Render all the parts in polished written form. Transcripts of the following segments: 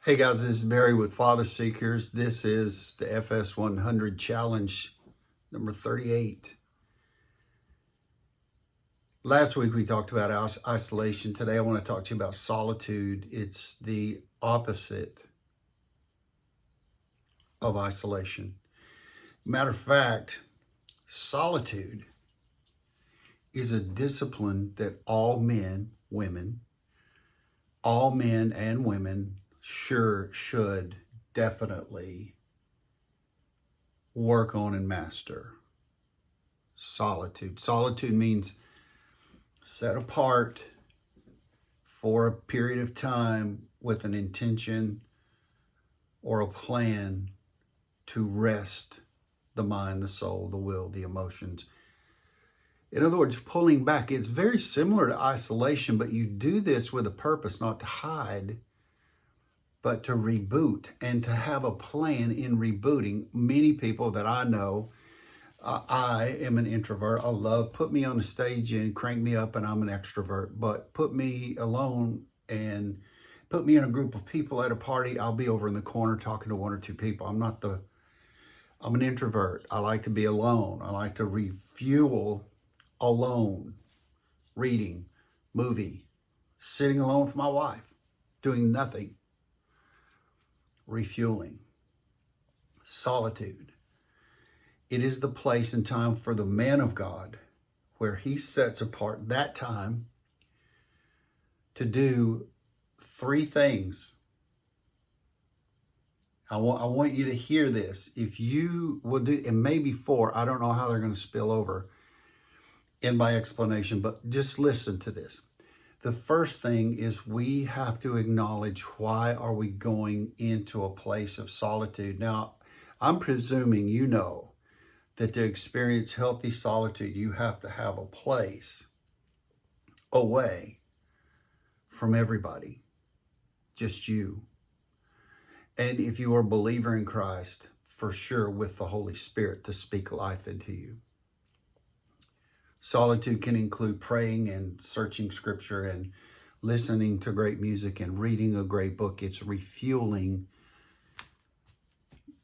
Hey guys, this is Barry with FatherSeekers. This is the FS 100 Challenge number 38. Last week we talked about isolation. Today I want to talk to you about solitude. It's the opposite of isolation. Matter of fact, solitude is a discipline that all men and women should definitely work on and master. Solitude. Solitude means set apart for a period of time with an intention or a plan to rest the mind, the soul, the will, the emotions. In other words, pulling back. It's very similar to isolation, but you do this with a purpose, not to hide, but to reboot and to have a plan in rebooting. Many people that I know, I am an introvert. Put me on the stage and crank me up and I'm an extrovert, but put me alone and put me in a group of people at a party, I'll be over in the corner talking to one or two people. I'm an introvert. I like to be alone. I like to refuel alone, reading, movie, sitting alone with my wife, doing nothing, refueling. Solitude. It is the place and time for the man of God where he sets apart that time to do three things. I want you to hear this. If you will do, and maybe four, I don't know how they're going to spill over in my explanation, but just listen to this. The first thing is we have to acknowledge, why are we going into a place of solitude? Now, I'm presuming you know that to experience healthy solitude, you have to have a place away from everybody, just you. And if you are a believer in Christ, for sure with the Holy Spirit to speak life into you. Solitude can include praying and searching scripture and listening to great music and reading a great book. It's refueling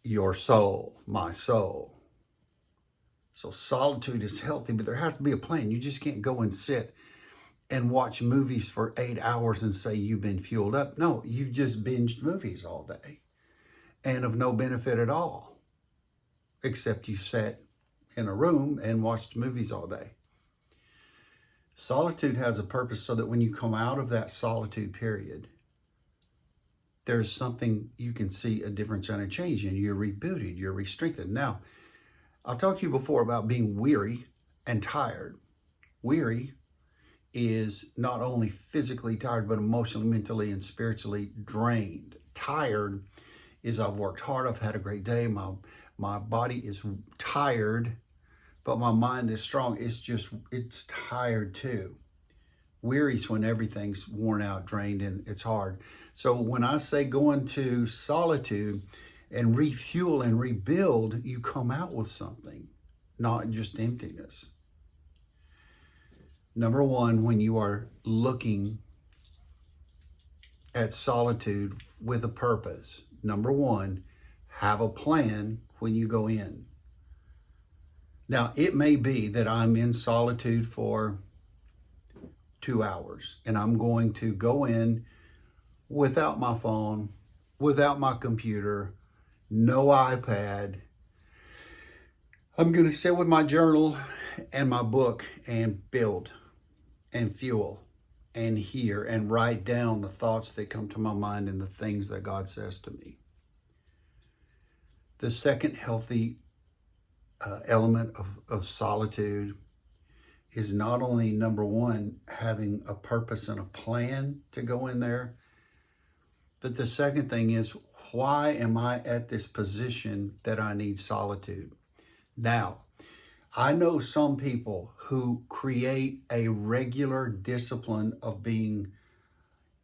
your soul, my soul. So solitude is healthy, but there has to be a plan. You just can't go and sit and watch movies for 8 hours and say you've been fueled up. No, you've just binged movies all day and of no benefit at all, except you sat in a room and watched movies all day. Solitude has a purpose so that when you come out of that solitude period, there's something you can see a difference and a change in. You're rebooted, you're re-strengthened. Now, I've talked to you before about being weary and tired. Weary is not only physically tired, but emotionally, mentally, and spiritually drained. Tired is I've worked hard, I've had a great day, my body is tired, but my mind is strong. It's tired too. Weary is when everything's worn out, drained, and it's hard. So when I say go into solitude and refuel and rebuild, you come out with something, not just emptiness. Number one, when you are looking at solitude with a purpose, number one, have a plan when you go in. Now, it may be that I'm in solitude for 2 hours and I'm going to go in without my phone, without my computer, no iPad. I'm going to sit with my journal and my book and build and fuel and hear and write down the thoughts that come to my mind and the things that God says to me. The second healthy element of solitude is not only, number one, having a purpose and a plan to go in there, but the second thing is, why am I at this position that I need solitude? Now, I know some people who create a regular discipline of being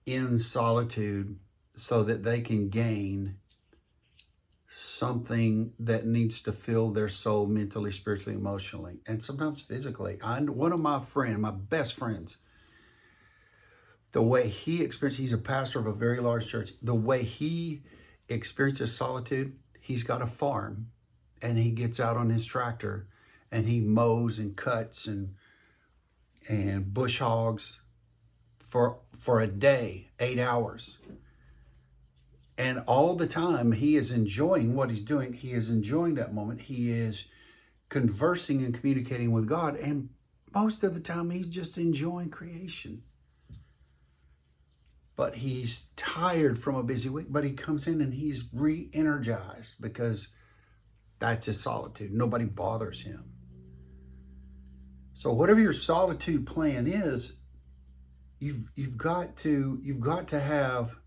in solitude so that they can gain something that needs to fill their soul mentally, spiritually, emotionally, and sometimes physically. One of my best friends, The way he experiences, he's a pastor of a very large church. The way he experiences solitude, he's got a farm and he gets out on his tractor and he mows and cuts and bush hogs for a day, 8 hours. And all the time he is enjoying what he's doing. He is enjoying that moment. He is conversing and communicating with God. And most of the time he's just enjoying creation. But he's tired from a busy week. But he comes in and he's re-energized because that's his solitude. Nobody bothers him. So whatever your solitude plan is, you've got to have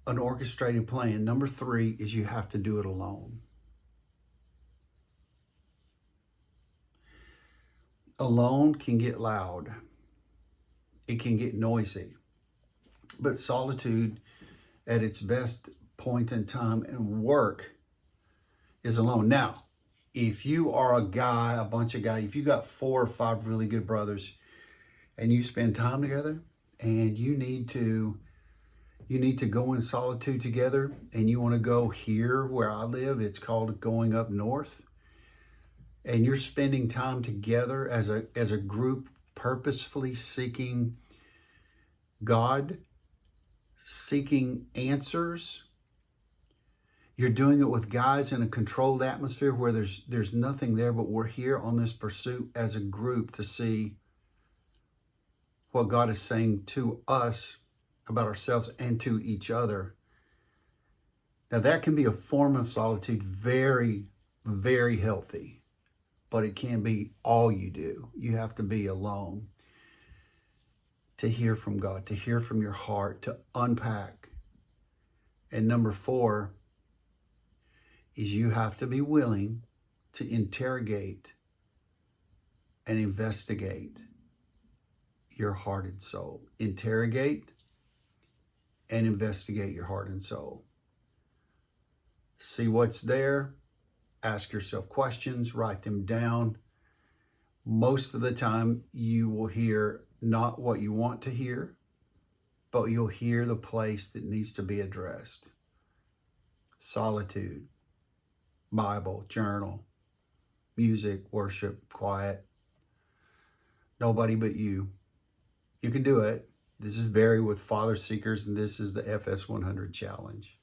an orchestrated plan. Number 3 is you have to do it alone. Alone can get loud. It can get noisy. But solitude at its best point in time and work is alone. Now, if you are a bunch of guys, if you got 4 or 5 really good brothers and you spend time together and you need to go in solitude together and you want to go here where I live, it's called going up north. And you're spending time together as a group, purposefully seeking God, seeking answers. You're doing it with guys in a controlled atmosphere where there's nothing there, but we're here on this pursuit as a group to see what God is saying to us about ourselves and to each other. Now that can be a form of solitude, very, very healthy, but it can't be all you do. You have to be alone to hear from God, to hear from your heart, to unpack. And number 4 is you have to be willing to interrogate and investigate your heart and soul. Interrogate and investigate your heart and soul. See what's there. Ask yourself questions. Write them down. Most of the time, you will hear not what you want to hear, but you'll hear the place that needs to be addressed. Solitude, Bible, journal, music, worship, quiet. Nobody but you. You can do it. This is Barry with FatherSeekers, and this is the FS100 Challenge.